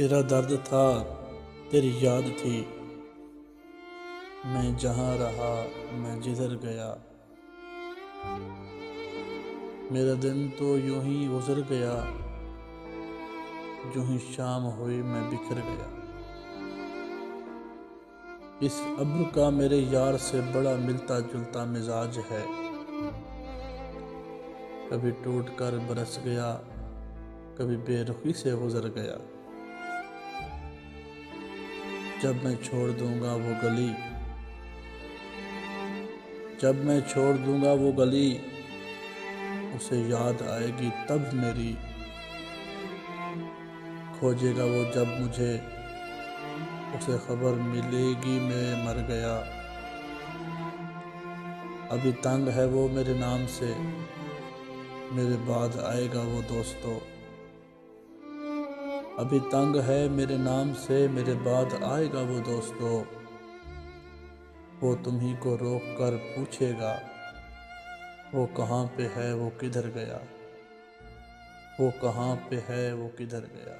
तेरा दर्द था, तेरी याद थी, मैं जहाँ रहा मैं जिधर गया। मेरा दिन तो यूं ही गुजर गया, जो ही शाम हुई मैं बिखर गया। इस अब्र का मेरे यार से बड़ा मिलता जुलता मिजाज है। कभी टूट कर बरस गया, कभी बेरुखी से गुजर गया। जब मैं छोड़ दूंगा वो गली, जब मैं छोड़ दूंगा वो गली, उसे याद आएगी तब मेरी। खोजेगा वो जब मुझे, उसे खबर मिलेगी मैं मर गया। अभी तंग है वो मेरे नाम से, मेरे बाद आएगा वो दोस्तों। अभी तंग है मेरे नाम से, मेरे बाद आएगा वो दोस्तों। वो तुम्ही को रोक कर पूछेगा, वो कहाँ पे है वो किधर गया। वो कहाँ पे है वो किधर गया।